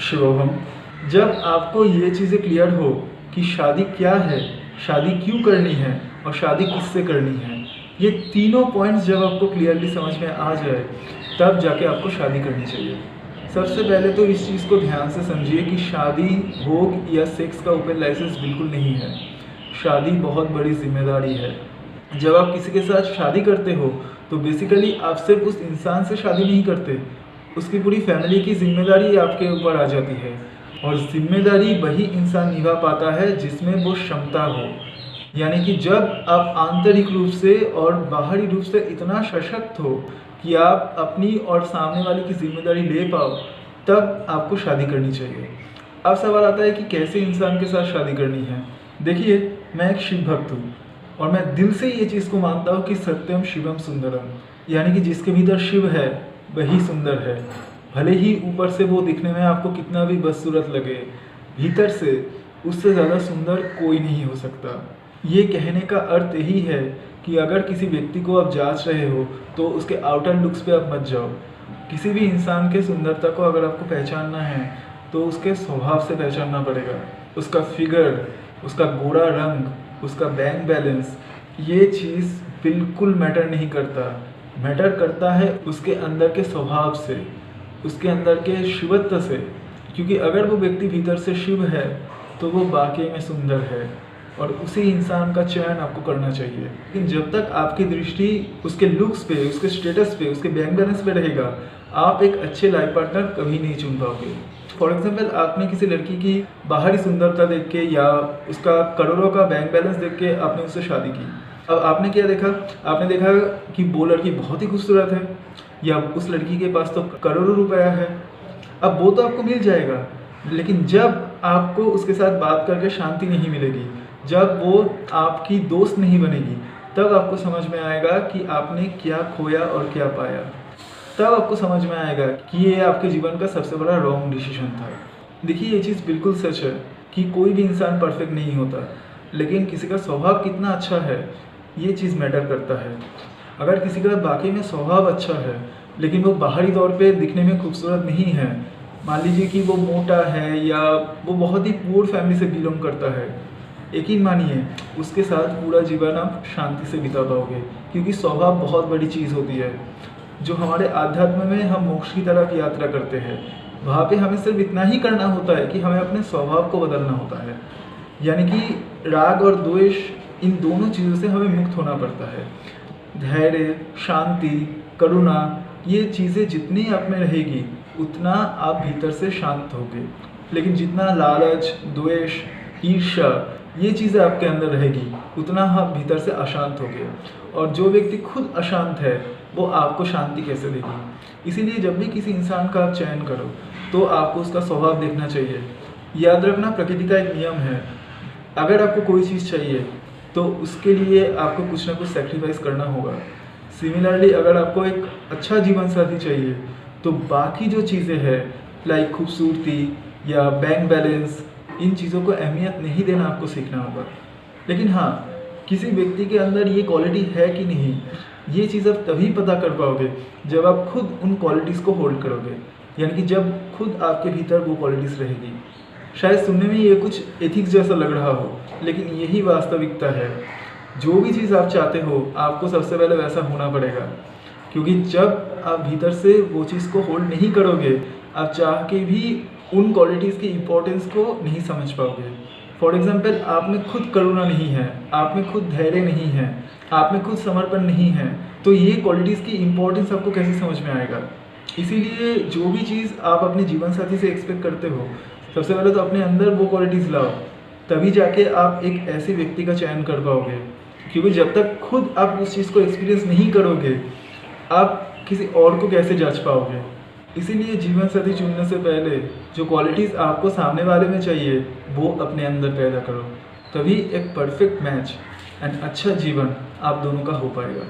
शिवोहम। जब आपको ये चीज़ें क्लियर हो कि शादी क्या है, शादी क्यों करनी है और शादी किससे करनी है, ये तीनों पॉइंट्स जब आपको क्लियरली समझ में आ जाए तब जाके आपको शादी करनी चाहिए। सबसे पहले तो इस चीज़ को ध्यान से समझिए कि शादी भोग या सेक्स का ओपन लाइसेंस बिल्कुल नहीं है। शादी बहुत बड़ी जिम्मेदारी है। जब आप किसी के साथ शादी करते हो तो बेसिकली आप सिर्फ उस इंसान से शादी नहीं करते, उसकी पूरी फैमिली की जिम्मेदारी आपके ऊपर आ जाती है। और जिम्मेदारी वही इंसान निभा पाता है जिसमें वो क्षमता हो। यानी कि जब आप आंतरिक रूप से और बाहरी रूप से इतना सशक्त हो कि आप अपनी और सामने वाले की जिम्मेदारी ले पाओ, तब आपको शादी करनी चाहिए। अब सवाल आता है कि कैसे इंसान के साथ शादी करनी है। देखिए, मैं एक शिव भक्त हूँ और मैं दिल से ये चीज़ को मानता हूँ कि सत्यम शिवम सुंदरम, यानी कि जिसके भीतर शिव है वही सुंदर है। भले ही ऊपर से वो दिखने में आपको कितना भी बदसूरत लगे, भीतर से उससे ज़्यादा सुंदर कोई नहीं हो सकता। ये कहने का अर्थ यही है कि अगर किसी व्यक्ति को आप जांच रहे हो तो उसके आउटर लुक्स पे आप मत जाओ। किसी भी इंसान के सुंदरता को अगर आपको पहचानना है तो उसके स्वभाव से पहचानना पड़ेगा। उसका फिगर, उसका गोरा रंग, उसका बैंक बैलेंस, ये चीज़ बिल्कुल मैटर नहीं करता। मैटर करता है उसके अंदर के स्वभाव से, उसके अंदर के शिवत्व से। क्योंकि अगर वो व्यक्ति भीतर से शिव है तो वो वाकई में सुंदर है और उसी इंसान का चयन आपको करना चाहिए। लेकिन जब तक आपकी दृष्टि उसके लुक्स पे, उसके स्टेटस पे, उसके बैंक बैलेंस पे रहेगा, आप एक अच्छे लाइफ पार्टनर कभी नहीं चुन पाओगे। फॉर एग्जाम्पल, आपने किसी लड़की की बाहरी सुंदरता देख के या उसका करोड़ों का बैंक बैलेंस देख के आपने उससे शादी की। अब आपने क्या देखा? आपने देखा कि वो लड़की बहुत ही खूबसूरत है या उस लड़की के पास तो करोड़ों रुपया है। अब वो तो आपको मिल जाएगा, लेकिन जब आपको उसके साथ बात करके शांति नहीं मिलेगी, जब वो आपकी दोस्त नहीं बनेगी, तब आपको समझ में आएगा कि आपने क्या खोया और क्या पाया। तब आपको समझ में आएगा कि ये आपके जीवन का सबसे बड़ा रॉन्ग डिसीजन था। देखिए, ये चीज़ बिल्कुल सच है कि कोई भी इंसान परफेक्ट नहीं होता, लेकिन किसी का स्वभाव कितना अच्छा है ये चीज़ मैटर करता है। अगर किसी का वाकई में स्वभाव अच्छा है लेकिन वो बाहरी तौर पे दिखने में खूबसूरत नहीं है, मान लीजिए कि वो मोटा है या वो बहुत ही पुअर फैमिली से बिलोंग करता है, यकीन मानिए उसके साथ पूरा जीवन आप शांति से बिता पाओगे। क्योंकि स्वभाव बहुत बड़ी चीज़ होती है। जो हमारे आध्यात्म में हम मोक्ष की तरफ यात्रा करते हैं, वहाँ पे हमें सिर्फ इतना ही करना होता है कि हमें अपने स्वभाव को बदलना होता है। यानी कि राग और द्वेष, इन दोनों चीज़ों से हमें मुक्त होना पड़ता है। धैर्य, शांति, करुणा, ये चीज़ें जितनी आप में रहेगी उतना आप भीतर से शांत होगे। लेकिन जितना लालच, द्वेष, ईर्ष्या, ये चीज़ें आपके अंदर रहेगी उतना आप भीतर से अशांत होगे। और जो व्यक्ति खुद अशांत है वो आपको शांति कैसे देगी। इसीलिए जब भी किसी इंसान का आप चयन करो तो आपको उसका स्वभाव देखना चाहिए। याद रखना, प्रकृति का एक नियम है, अगर आपको कोई चीज़ चाहिए तो उसके लिए आपको कुछ ना कुछ सेक्रीफाइस करना होगा। सिमिलरली, अगर आपको एक अच्छा जीवन साथी चाहिए तो बाकी जो चीज़ें हैं लाइक खूबसूरती या बैंक बैलेंस, इन चीज़ों को अहमियत नहीं देना आपको सीखना होगा। लेकिन हाँ, किसी व्यक्ति के अंदर ये क्वालिटी है कि नहीं, ये चीज़ आप तभी पता कर पाओगे जब आप खुद उन क्वालिटीज़ को होल्ड करोगे। यानी कि जब खुद आपके भीतर वो क्वालिटीज़ रहेगी। शायद सुनने में ये कुछ एथिक्स जैसा लग रहा हो, लेकिन यही वास्तविकता है। जो भी चीज़ आप चाहते हो आपको सबसे पहले वैसा होना पड़ेगा। क्योंकि जब आप भीतर से वो चीज़ को होल्ड नहीं करोगे, आप चाह के भी उन क्वालिटीज़ की इम्पोर्टेंस को नहीं समझ पाओगे। फॉर एग्जाम्पल, आप में खुद करुणा नहीं है, आप में खुद धैर्य नहीं है, आप में खुद समर्पण नहीं है, तो ये क्वालिटीज़ की इम्पोर्टेंस आपको कैसे समझ में आएगा। इसीलिए जो भी चीज़ आप अपने जीवन साथी से एक्सपेक्ट करते हो, सबसे पहले तो अपने अंदर वो क्वालिटीज़ लाओ, तभी जाके आप एक ऐसे व्यक्ति का चयन कर पाओगे। क्योंकि जब तक खुद आप उस चीज़ को एक्सपीरियंस नहीं करोगे, आप किसी और को कैसे जांच पाओगे। इसीलिए जीवन साथी चुनने से पहले जो क्वालिटीज़ आपको सामने वाले में चाहिए वो अपने अंदर पैदा करो, तभी एक परफेक्ट मैच एंड अच्छा जीवन आप दोनों का हो पाएगा।